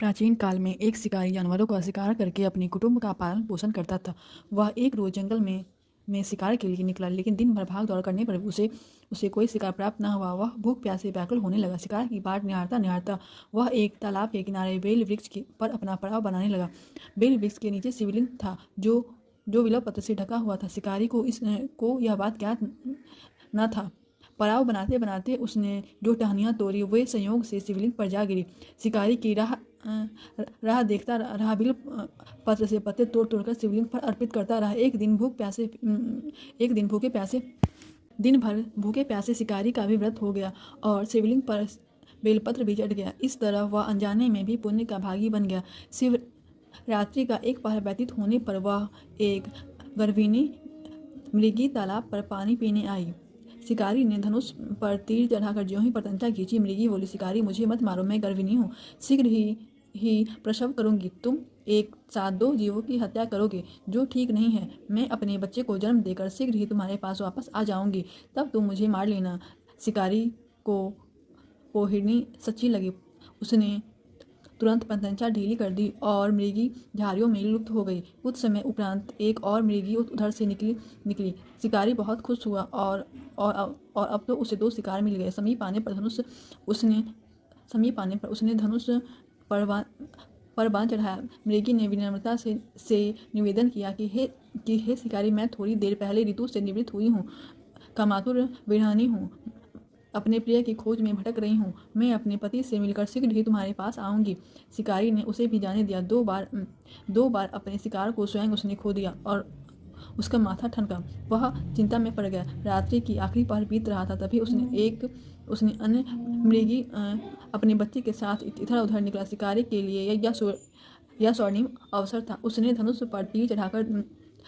प्राचीन काल में एक शिकारी जानवरों का शिकार करके अपने कुटुंब का पालन पोषण करता था। वह एक रोज जंगल में शिकार के लिए निकला, लेकिन दिन भर भाग दौड़ करने पर उसे उसे कोई शिकार प्राप्त न हुआ। वह भूख प्यास से व्याकुल होने लगा। शिकार की बाट निहारता निहारता वह एक तालाब के किनारे बेल वृक्ष पर अपना पड़ाव बनाने लगा। बेल वृक्ष के नीचे शिवलिंग था, जो जो बिलव पत्र से ढका हुआ था। शिकारी को यह बात ज्ञात न था। पड़ाव बनाते बनाते उसने जो टहनियाँ तोड़ी वे संयोग से शिवलिंग पर जा गिरी। शिकारी की राह देखता रहा, बिल पत्र से पत्ते तोड़ तोड़कर शिवलिंग पर अर्पित करता रहा। एक दिन दिन भर भूखे प्यासे शिकारी का भी व्रत हो गया और शिवलिंग पर बेलपत्र भी चढ़ गया। इस तरह वह अनजाने में भी पुण्य का भागी बन गया। शिवरात्रि का एक पहर व्यतीत होने पर वह एक गर्भिणी मृगी तालाब पर पानी पीने आई। शिकारी ने धनुष पर तीर चढ़ाकर ज्यों ही प्रत्यंचा खींची, मृगी बोली, शिकारी मुझे मत मारो, मैं गर्भिणी हूँ, शीघ्र ही प्रसव करूंगी। तुम एक साथ दो जीवों की हत्या करोगे, जो ठीक नहीं है। मैं अपने बच्चे को जन्म देकर शीघ्र ही तुम्हारे पास वापस आ जाऊंगी, तब तुम मुझे मार लेना। शिकारी को हिरनी सच्ची लगी। उसने तुरंत प्रत्यंचा ढीली कर दी और मृगी झाड़ियों में लुप्त हो गई। कुछ समय उपरांत एक और मृगी उधर से निकली। शिकारी बहुत खुश हुआ और अब तो उसे दो शिकार मिल गए। समीप आने पर उसने धनुष पर बाण चढ़ाया। मृगी ने विनम्रता से निवेदन किया कि हे शिकारी, मैं थोड़ी देर पहले ऋतु से निवृत्त हुई हूँ, कामातुर विरहणी हूँ, अपने प्रिय की खोज में भटक रही हूँ। मैं अपने पति से मिलकर शीघ्र ही तुम्हारे पास आऊँगी। शिकारी ने उसे भी जाने दिया। दो बार अपने शिकार को स्वयं उसने खो दिया और उसका माथा ठनका। वह चिंता में पड़ गया। रात्रि की आखिरी पहर बीत रहा था, तभी उसने अन्य मृगी अपने बच्चे के साथ इधर उधर निकला। शिकारी के लिए यह स्वर्णिम अवसर था। उसने धनुष पर तीर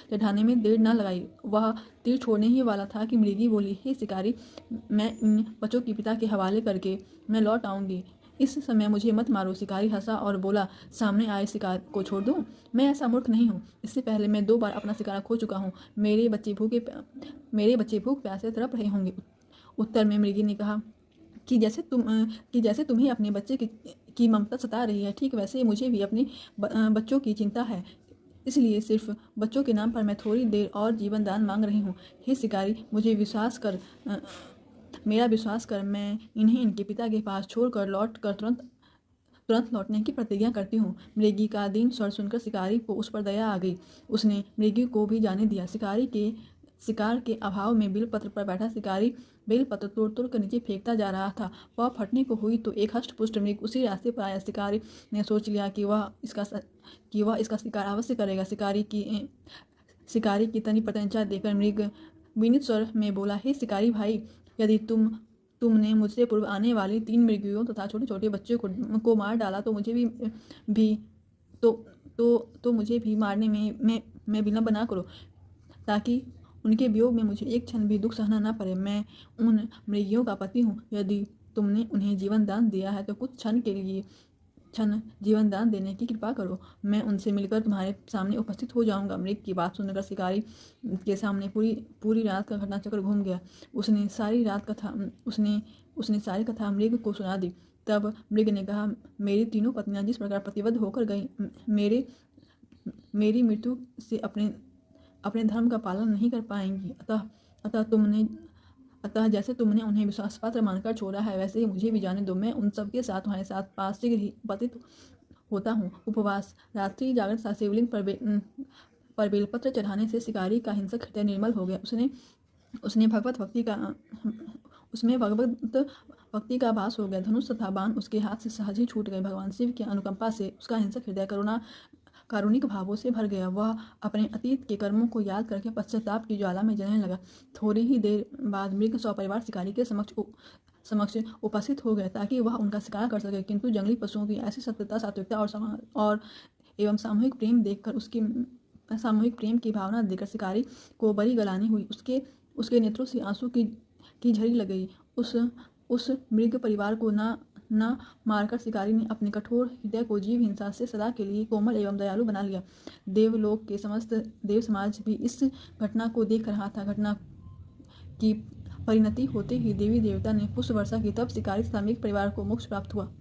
चढ़ाने में देर न लगाई। वह तीर छोड़ने ही वाला था कि मृगी बोली, हे शिकारी, मैं इन बच्चों के पिता के हवाले करके मैं लौट आऊँगी, इस समय मुझे मत मारो। शिकारी हंसा और बोला, सामने आए शिकार को छोड़ दूं? मैं ऐसा मूर्ख नहीं हूँ। इससे पहले मैं 2 बार अपना शिकार खो चुका हूँ। मेरे बच्चे भूख प्यास से तड़प रहे होंगे। उत्तर में मृगी ने कहा कि जैसे तुम्हें अपने बच्चे की ममता सता रही है, ठीक वैसे मुझे भी अपने बच्चों की चिंता है। इसलिए सिर्फ बच्चों के नाम पर मैं थोड़ी देर और जीवन दान मांग रही हूँ। हे शिकारी, मेरा विश्वास कर, मैं इन्हें इनके पिता के पास छोड़कर तुरंत लौटने की प्रतिज्ञा करती हूँ। मृगी का दीन स्वर सुनकर शिकारी को उस पर दया आ गई। उसने मृगी को भी जाने दिया। शिकार के अभाव में बेलपत्र पर बैठा शिकारी बेलपत्र तोड़ तोड़ कर नीचे फेंकता जा रहा था। वह फटने को हुई तो एक हष्टपुष्ट मृग उसी रास्ते पर आया। शिकारी ने सोच लिया कि वह इसका शिकार अवश्य करेगा। शिकारी की तनी प्रत्यंचा देकर मृग विनीत स्वर में बोला, हे शिकारी भाई, यदि तुमने मुझसे पूर्व आने वाली 3 मृगियों तथा छोटे छोटे बच्चों को मार डाला तो मुझे भी मारने में विलंब ना करो, ताकि उनके वियोग में मुझे एक क्षण भी दुख सहना ना पड़े। मैं उन मृगियों का पति हूँ। यदि तुमने उन्हें जीवन दान दिया है तो कुछ क्षण जीवन दान देने की कृपा करो। मैं उनसे मिलकर तुम्हारे सामने उपस्थित हो जाऊंगा। मृग की बात सुनकर शिकारी के सामने पूरी रात का घटनाचक्र घूम गया। उसने सारी कथा मृग को सुना दी। तब मृग ने कहा, मेरी तीनों पत्नियां जिस प्रकार प्रतिबद्ध होकर गई, मेरी मृत्यु से अपने धर्म का पालन नहीं कर पाएंगी। अतः जैसे तुमने उन्हें विश्वास पात्र मानकर छोड़ा है, वैसे ही मुझे भी जाने दो। मैं उन सबके साथ तुम्हारे साथ पास शीघ्र ही उपस्थित होता हूँ। उपवास, रात्रि जागरण तथा शिवलिंग पर बेलपत्र चढ़ाने से शिकारी का हिंसक हृदय निर्मल हो गया। उसमें भगवत भक्ति का भास हो गया। धनुष तथा बाण उसके हाथ से सहज ही छूट गए। भगवान शिव की अनुकंपा से उसका हिंसक हृदय कारुणिक भावों से भर गया। वह अपने अतीत के कर्मों को याद करके पश्चाताप की ज्वाला में जलने लगा। थोड़ी ही देर बाद मृग सपरिवार शिकारी के समक्ष उपस्थित हो गए, ताकि वह उनका शिकार कर सके। किंतु जंगली पशुओं की ऐसी सत्यता, सात्विकता और एवं सामूहिक प्रेम की भावना देखकर शिकारी को बड़ी गलानी हुई। उसके नेत्रों से आंसू की झड़ी लग गई। उस मृग परिवार को न मारकर शिकारी ने अपने कठोर हृदय को जीव हिंसा से सदा के लिए कोमल एवं दयालु बना लिया। देवलोक के समस्त देव समाज भी इस घटना को देख रहा था। घटना की परिणति होते ही देवी देवता ने पुष्प वर्षा की, तब शिकारी तथा मृग परिवार को मोक्ष प्राप्त हुआ।